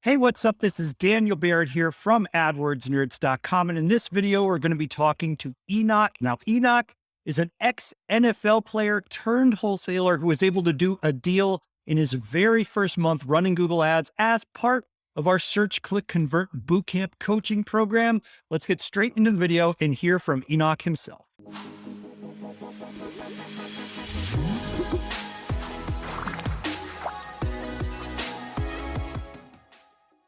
Hey, what's up? This is Daniel Barrett here from AdWordsNerds.com. And in this video, we're going to be talking to Enoch. Now, Enoch is an ex-NFL player turned wholesaler who was able to do a deal in his very first month running Google Ads as part of our Search, Click, Convert Bootcamp coaching program. Let's get straight into the video and hear from Enoch himself.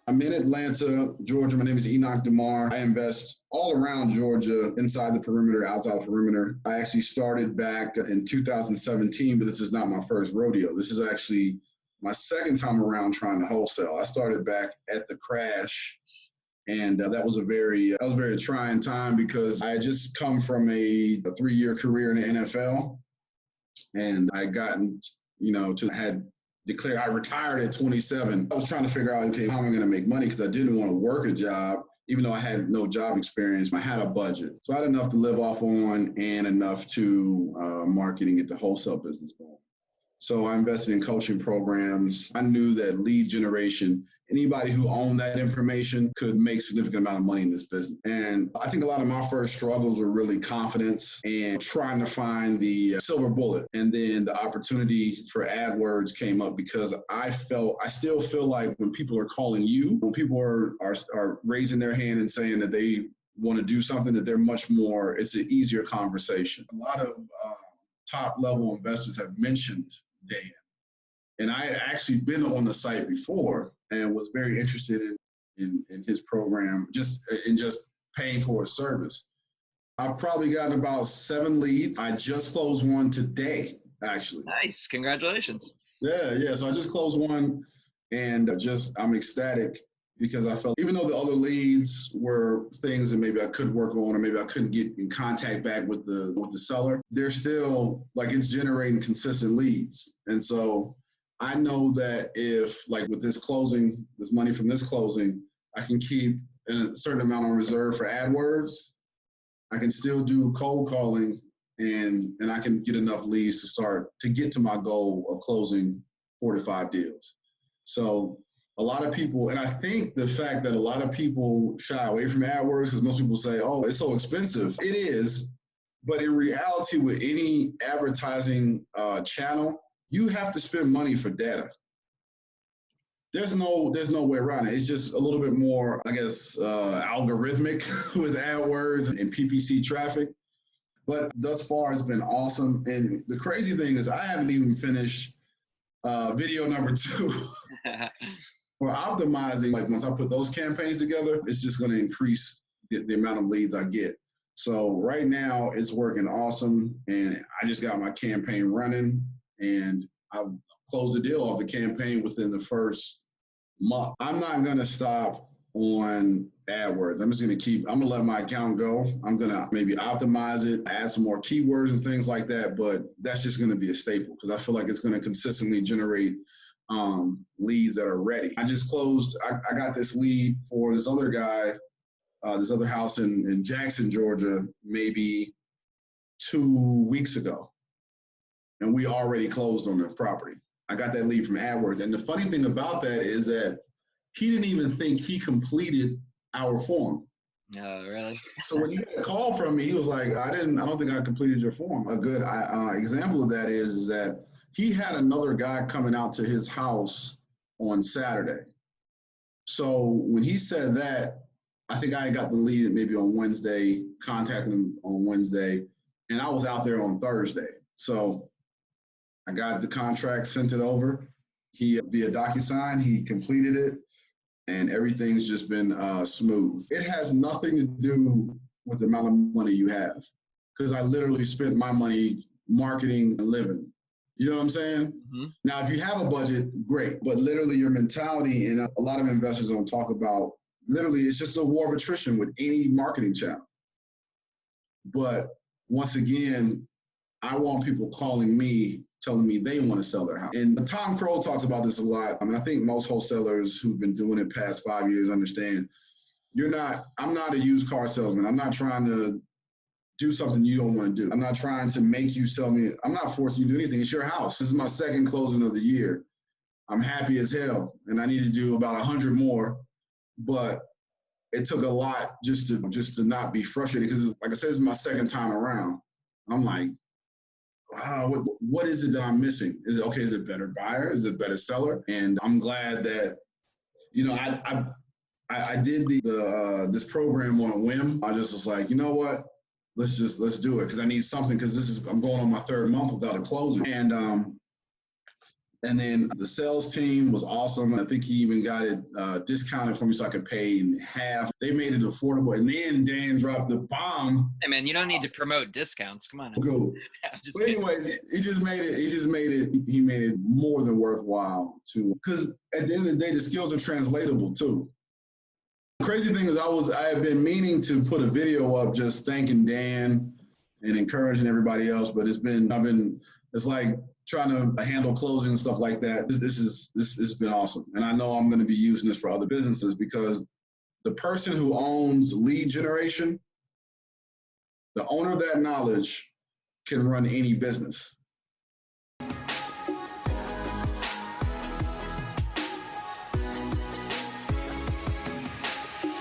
I'm in Atlanta, Georgia. My name is Enoch Demar. I invest all around Georgia, inside the perimeter, outside the perimeter. I actually started back in 2017, but this is not my first rodeo. This is actually my second time around trying to wholesale. I started back at the crash, and that was a very trying time because I had just come from a 3-year career in the NFL, and I gotten, I retired at 27. I was trying to figure out, okay, how am I going to make money? Because I didn't want to work a job, even though I had no job experience. I had a budget. So I had enough to live off on and enough to marketing get the wholesale business going. So I invested in coaching programs. I knew that lead generation, anybody who owned that information could make a significant amount of money in this business. And I think a lot of my first struggles were really confidence and trying to find the silver bullet. And then the opportunity for AdWords came up because I still feel like when people are calling you, when people are raising their hand and saying that they want to do something, that they're much more, it's an easier conversation. A lot of top level investors have mentioned Dan. And I had actually been on the site before and was very interested in his program, just paying for a service. I've probably gotten about 7 leads. I just closed one today, actually. Nice, congratulations. Yeah. So I just closed one, and I'm ecstatic because I felt, even though the other leads were things that maybe I could work on or maybe I couldn't get in contact back with the seller, they're still it's generating consistent leads. And so I know that if, like, with this closing, this money from this closing, I can keep a certain amount on reserve for AdWords, I can still do cold calling, and I can get enough leads to get to my goal of closing 4 to 5 deals. So a lot of people, and I think the fact that a lot of people shy away from AdWords because most people say, oh, it's so expensive. It is, but in reality, with any advertising channel, you have to spend money for data. There's no way around it. It's just a little bit more, I guess, algorithmic with AdWords and PPC traffic. But thus far, it's been awesome. And the crazy thing is I haven't even finished video number 2. For optimizing, once I put those campaigns together, it's just going to increase the amount of leads I get. So right now it's working awesome, and I just got my campaign running, and I closed the deal off the campaign within the first month. I'm not going to stop on AdWords. I'm going to let my account go. I'm going to maybe optimize it, add some more keywords and things like that, but that's just going to be a staple because I feel like it's going to consistently generate leads that are ready. I just closed, I got this lead for this other guy, this other house in Jackson, Georgia, maybe 2 weeks ago. And we already closed on the property. I got that lead from AdWords. And the funny thing about that is that he didn't even think he completed our form. Oh, really? So when he got a call from me, he was like, I don't think I completed your form. A good example of that is that he had another guy coming out to his house on Saturday. So when he said that, I think I got the lead maybe on Wednesday, contacted him on Wednesday, and I was out there on Thursday. So I got the contract, sent it over. He, via DocuSign, he completed it, and everything's just been smooth. It has nothing to do with the amount of money you have, because I literally spent my money marketing and living. You know what I'm saying? Mm-hmm. Now, if you have a budget, great. But literally your mentality, and a lot of investors don't talk about, literally it's just a war of attrition with any marketing channel. But once again, I want people calling me, telling me they want to sell their house. And Tom Crow talks about this a lot. I mean, I think most wholesalers who've been doing it past 5 years understand I'm not a used car salesman. I'm not trying to do something you don't want to do. I'm not trying to make you sell me. I'm not forcing you to do anything. It's your house. This is my second closing of the year. I'm happy as hell, and I need to do about 100 more. But it took a lot just to not be frustrated because, like I said, it's my second time around. I'm like, wow, what is it that I'm missing? Is it okay? Is it better buyer? Is it better seller? And I'm glad that, you know, I did this program on a whim. I just was like, you know what? Let's do it because I need something because I'm going on my third month without a closing. And then the sales team was awesome. I think he even got it discounted for me so I could pay in half. They made it affordable. And then Dan dropped the bomb. Hey man, you don't need to promote discounts. Come on. Go. But anyways, he made it more than worthwhile to, because at the end of the day, the skills are translatable too. The crazy thing is I have been meaning to put a video up just thanking Dan and encouraging everybody else, but it's like trying to handle closing and stuff like that. This has been awesome. And I know I'm going to be using this for other businesses because the person who owns lead generation, the owner of that knowledge can run any business.